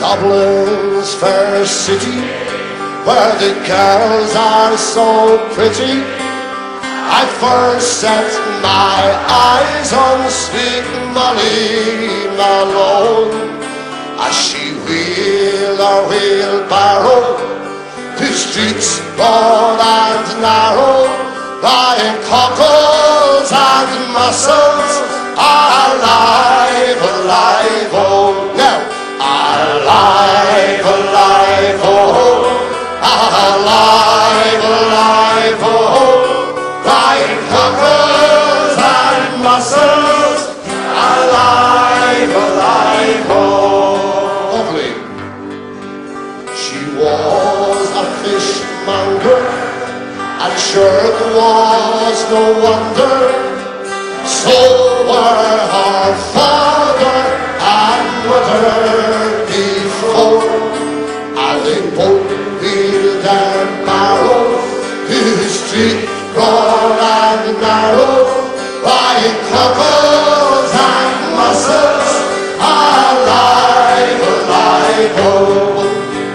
Dublin's fair city, where the girls are so pretty. I first set my eyes on sweet Molly Malone, as she wheeled her wheelbarrow through streets broad and narrow, buying cockles and mussels. Alive, alive, oh, now, alive, alive, oh, alive, alive, oh, buying cockles and mussels. Alive, alive, oh. Lovely. She was a fishmonger, and sure it was no wonder. So were her father and mother before, and they both wheeled their barrow through the street broad and narrow, buying cockles and mussels. Alive, alive, oh,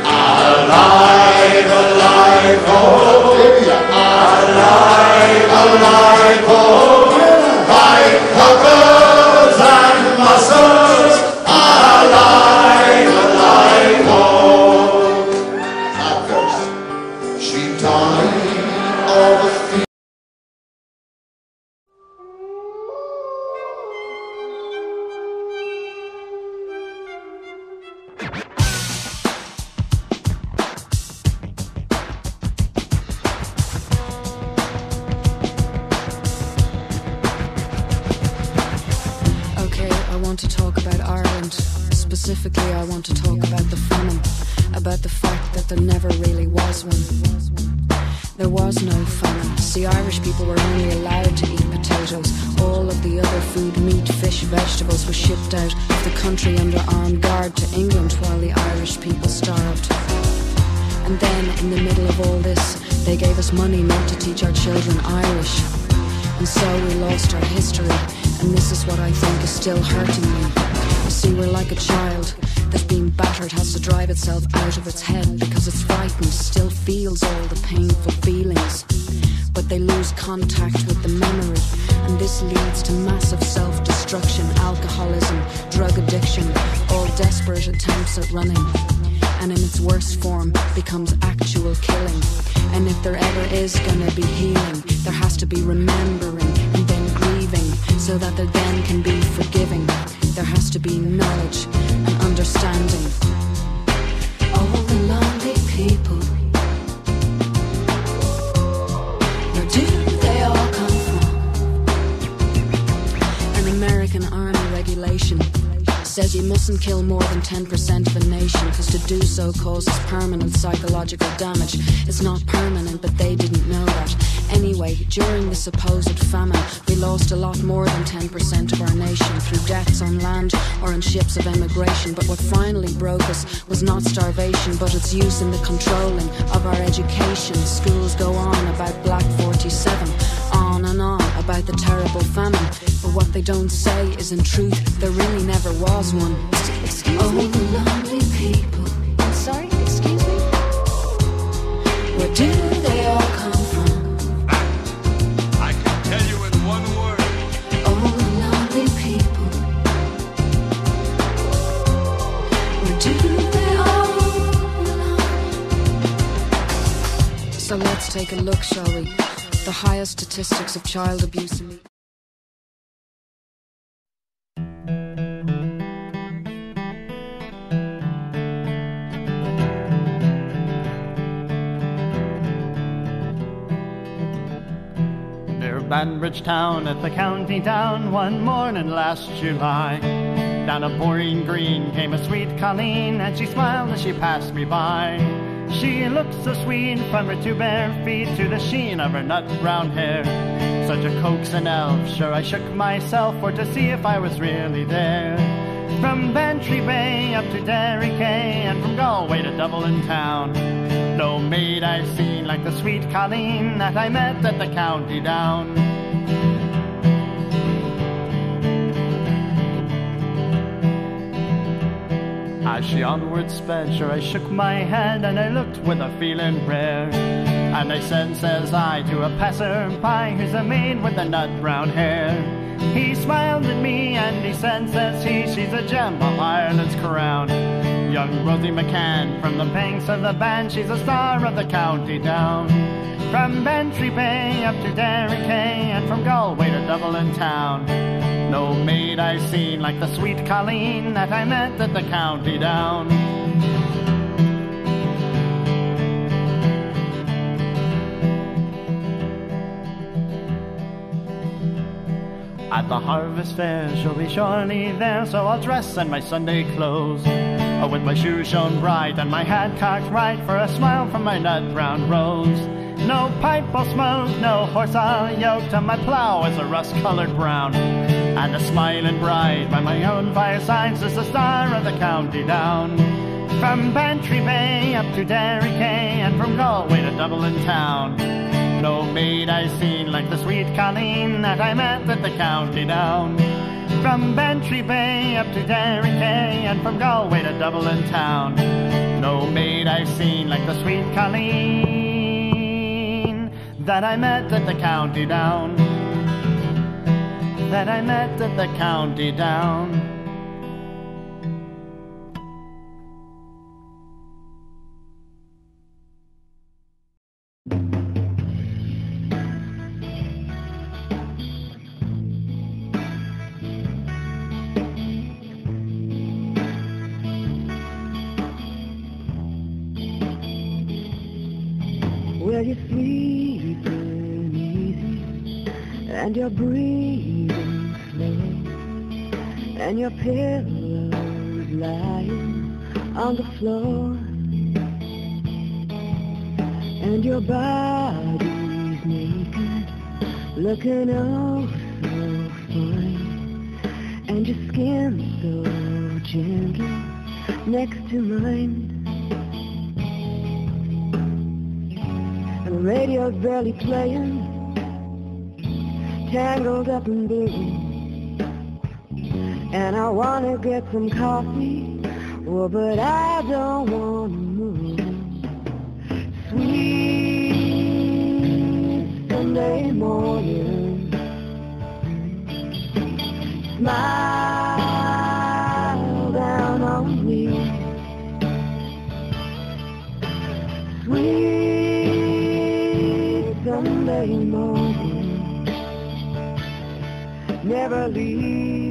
alive, alive, oh, alive, alive, oh. Cockles and mussels, alive, alive, oh. At first, she died of a fever. Specifically, I want to talk about the famine, about the fact that there never really was one. There was no famine. See, Irish people were only allowed to eat potatoes. All of the other food, meat, fish, vegetables, was shipped out of the country under armed guard to England while the Irish people starved. And then, in the middle of all this, they gave us money meant to teach our children Irish. And so we lost our history, and this is what I think is still hurting me. You see, we're like a child that's being battered, has to drive itself out of its head because it's frightened, still feels all the painful feelings. But they lose contact with the memory, and this leads to massive self-destruction, alcoholism, drug addiction, all desperate attempts at running. And in its worst form becomes actual killing. And if there ever is gonna be healing, there has to be remembering and then grieving, so that there then can be forgiving. There has to be knowledge and understanding. All the lonely people, where do they all come from? An American Army regulation says you mustn't kill more than 10% of a nation, because to do so causes permanent psychological damage. It's not permanent, but they didn't know that. Anyway, during the supposed famine, we lost a lot more than 10% of our nation through deaths on land or on ships of emigration. But what finally broke us was not starvation, but its use in the controlling of our education. Schools go on about Black 47, on and on about the terrible famine. But what they don't say is, in truth, there really never was one. Excuse me? The lonely people. I'm sorry, excuse me? Where do they all come from? I can tell you in one word. Oh, the lonely people. Where do they all belong? So let's take a look, shall we? The highest statistics of child abuse in the Banbridge town at the county down one morning last July. Down a pouring green came a sweet colleen, and she smiled as she passed me by. She looked so sweet from her two bare feet to the sheen of her nut brown hair. Such a coaxing elf, sure I shook myself for to see if I was really there. From Bantry Bay up to Derry Quay, and from Galway to Dublin town, no maid I've seen like the sweet colleen that I met at the county down. As As she onward sped, sure I shook my head and I looked with a feeling rare. And I said, says I, to a passer-by, who's a maid with the nut-brown hair. He smiled at me and he said, says he, she's a gem of Ireland's crown. Young Rosie McCann from the banks of the Bann, she's a star of the county down. From Bantry Bay up to Derry Quay, and from Galway to Dublin town. No maid I've seen like the sweet Colleen that I met at the county down. At the harvest fair she'll be surely there, so I'll dress in my Sunday clothes, with my shoes shone bright and my hat cocked right, for a smile from my nut-brown rose. No pipe I'll smoke, no horse I'll yoke, till my plough is a rust-coloured brown. And a smiling bride by my own fireside is the star of the county down. From Bantry Bay up to Derry Quay, and from Galway to Dublin town. No maid I've seen like the sweet Colleen that I met at the county down. From Bantry Bay up to Derry Quay, and from Galway to Dublin town. No maid I've seen like the sweet Colleen that I met at the county down. That I met at the county down. Well, you're sleeping easy, and you're breathing slow, and your pillow's lying on the floor, and your body's naked, looking oh so fine, and your skin so gentle next to mine. The radio's barely playing, tangled up in blue, and I wanna get some coffee, oh, but I don't wanna move. Sweet Sunday morning, smile down on me. Sweet Sunday morning, never leave